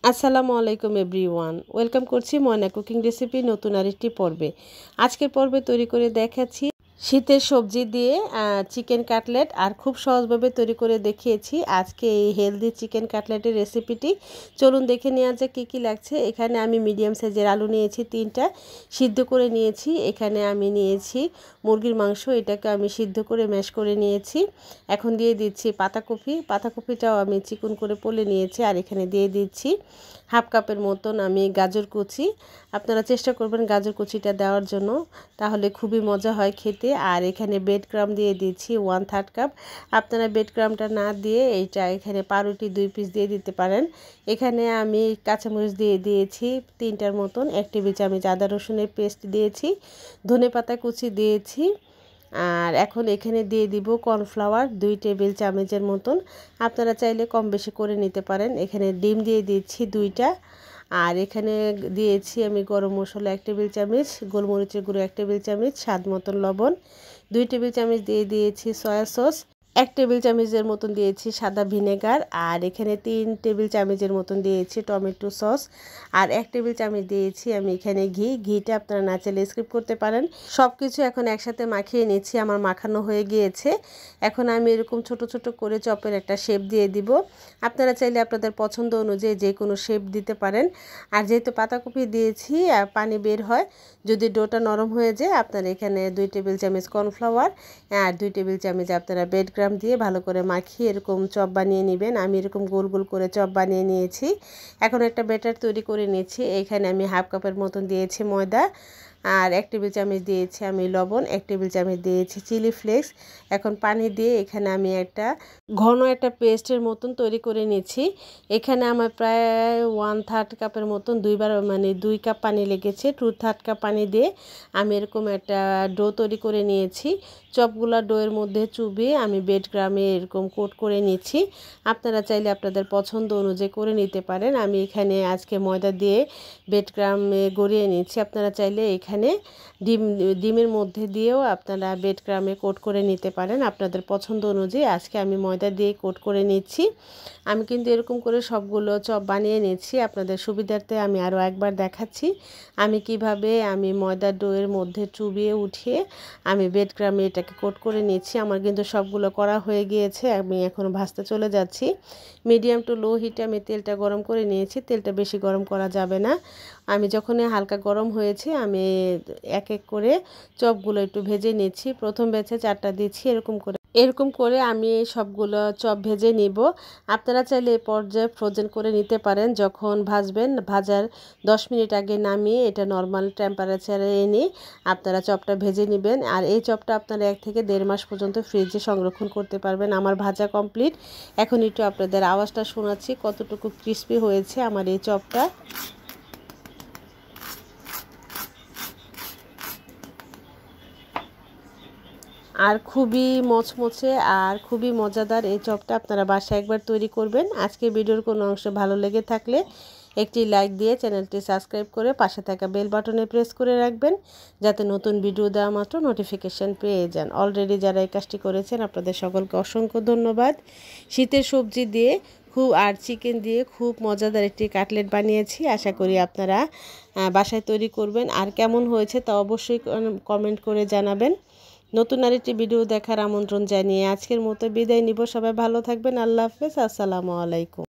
আসসালামু আলাইকুম everyone, welcome করছি ময়না কুকিং রেসিপি নতুন আরেকটি পর্বে। আজকের পর্বে তৈরি করে দেখাচ্ছি শীতের সবজি দিয়ে চিকেন কাটলেট, আর খুব সহজভাবে তৈরি করে দেখিয়েছি আজকে এই হেলদি চিকেন কাটলেটের রেসিপিটি। চলুন দেখে নেওয়া যাক কী কী লাগছে। এখানে আমি মিডিয়াম সাইজের আলু নিয়েছি 3টা, সিদ্ধ করে নিয়েছি। এখানে আমি নিয়েছি মুরগির মাংস, এটাকে আমি সিদ্ধ করে ম্যাশ করে নিয়েছি। এখন দিয়ে দিচ্ছি পাতাকপিটাও আমি চিকন করে পলে নিয়েছি। আর এখানে দিয়ে দিচ্ছি হাফ কাপের মতন আমি গাজর কুচি। আপনারা চেষ্টা করবেন গাজর কুচিটা দেওয়ার জন্য, তাহলে খুবই মজা হয় খেতে। আর এখানে ব্রেড ক্রাম্ব দিয়ে দিচ্ছি 1/3 কাপ। আপনারা ব্রেড ক্রাম্বটা না দিয়ে এইটা এখানে পাউরুটি 2 পিস দিয়ে দিতে পারেন। এখানে আমি কাঁচামরিচ দিয়ে দিয়েছি 3টার মতন, 1 টেবিল চামচ আদা রসুনের পেস্ট দিয়েছি, ধনেপাতা কুচি দিয়েছি। আর এখন এখানে দিয়ে দিব কর্নফ্লাওয়ার 2 টেবিল চামচের মতন। আপনারা চাইলে কম বেশি করে নিতে পারেন। এখানে ডিম দিয়ে দিচ্ছি 2টা। আর এখানে দিয়েছি আমি গরম মশলা 1 টেবিল চামচ, গোলমরিচের গুঁড়ো 1 টেবিল চামচ, স্বাদ মতন লবণ 2 টেবিল চামচ দিয়ে দিয়েছি, সয়া সস 1 টেবিল চামচের মতন দিয়েছি, সাদা ভিনেগার। আর এখানে 3 টেবিল চামচের মতন দিয়েছি টমেটো সস। আর 1 টেবিল চামচ দিয়েছি আমি এখানে ঘিটা আপনারা না চাইলে স্কিপ করতে পারেন। সব কিছু এখন একসাথে মাখিয়ে নিচ্ছি, আমার মাখানো হয়ে গিয়েছে। এখন আমি এরকম ছোট ছোট করে চপের একটা শেপ দিয়ে দিব। আপনারা চাইলে আপনাদের পছন্দ অনুযায়ী যে কোনো শেপ দিতে পারেন। আর যেহেতু পাতাকপি দিয়েছি পানি বের হয়, যদি ডোটা নরম হয়ে যায় আপনারা এখানে 2 টেবিল চামচ কর্নফ্লাওয়ার আর 2 টেবিল চামচ আপনারা ব্রেড ক্রাম্ব দিয়ে ভালো করে মাখিয়ে এরকম চপ বানিয়ে নেবেন। আমি এরকম গোল গোল করে চপ বানিয়ে নিয়েছি। এখন একটা ব্যাটার তৈরি করে নিয়েছি। এখানে আমি হাফ কাপের মতন দিয়েছি ময়দা, আর 1 টেবিল চামচ দিয়েছি আমি লবণ, 1 টেবিল চামচ দিয়েছি চিলি ফ্লেক্স। এখন পানি দিয়ে এখানে আমি একটা ঘন একটা পেস্টের মতন তৈরি করে নিয়েছি। এখানে আমার প্রায় 1/3 কাপের মতন 2 কাপ পানি লেগেছে। 2/3 কাপ পানি দিয়ে আমি এরকম একটা ডো তৈরি করে নিয়েছি। চপগুলা ডোয়ের মধ্যে চুবিয়ে আমি ব্রেড ক্রাম্বে এরকম কোট করে নিচ্ছি। আপনারা চাইলে আপনাদের পছন্দ অনুযায়ী করে নিতে পারেন। আমি এখানে আজকে ময়দা দিয়ে ব্রেড ক্রাম্বে গড়িয়ে নিচ্ছি। আপনারা চাইলে এখানে ডিমের মধ্যে দিয়েও আপনারা ব্রেড ক্রাম্বে কোট করে নিতে পারেন আপনাদের পছন্দ অনুযায়ী। আজকে আমি ময়দা দিয়ে কোট করে নিচ্ছি। আমি কিন্তু এরকম করে সবগুলো চপ বানিয়ে নিচ্ছি। আপনাদের সুবিধার্থে আমি আরও একবার দেখাচ্ছি আমি কিভাবে আমি ময়দার ডোয়ের মধ্যে চুবিয়ে উঠিয়ে আমি ব্রেড ক্রাম্বে এটাকে কোট করে নিচ্ছি। আমার কিন্তু সবগুলো করা হয়ে গিয়েছে। আমি এখন ভাজতে চলে যাচ্ছি। মিডিয়াম টু লো হিটে আমি তেলটা গরম করে নিয়েছি। তেলটা বেশি গরম করা যাবে না। আমি যখনই হালকা গরম হয়েছে আমি এক এক করে চপগুলো একটু ভেজে নিচ্ছি। প্রথম ব্যাচে 4টা দিচ্ছি। এরকম করে আমি সবগুলো চপ ভেজে নিব। আপনারা চাইলে এই পর্যায়ে ফ্রোজেন করে নিতে পারেন। যখন ভাজবেন ভাজার 10 মিনিট আগে নামিয়ে এটা নর্মাল টেম্পারেচারে এনে আপনারা চপটা ভেজে নেবেন। আর এই চপটা আপনারা 1 থেকে 1.5 মাস পর্যন্ত ফ্রিজে সংরক্ষণ করতে পারবেন। আমার ভাজা কমপ্লিট। এখন একটু আপনাদের আওয়াজটা শোনাচ্ছি কতটুকু ক্রিস্পি হয়েছে আমার এই চপটা। আর খুবই মচমচে আর খুবই মজাদার এই চপটা। আপনারা বাসায় একবার তৈরি করবেন। আজকে ভিডিওর কোনো অংশ ভালো লেগে থাকলে একটি লাইক দিয়ে চ্যানেলটি সাবস্ক্রাইব করে পাশে থাকা বেল বাটনে প্রেস করে রাখবেন, যাতে নতুন ভিডিও দেওয়া মাত্র নোটিফিকেশান পেয়ে যান। অলরেডি যারা এই কাজটি করেছেন আপনাদের সকলকে অসংখ্য ধন্যবাদ। শীতের সবজি দিয়ে আর চিকেন দিয়ে খুব মজাদার একটি কাটলেট বানিয়েছি। আশা করি আপনারা বাসায় তৈরি করবেন। আর কেমন হয়েছে তা অবশ্যই কমেন্ট করে জানাবেন। নতুন আরেকটি ভিডিও দেখার আমন্ত্রণ জানিয়ে আজকের মতো বিদায় নিব। সবাই ভালো থাকবেন। আল্লাহ হাফেজ। আসসালামু আলাইকুম।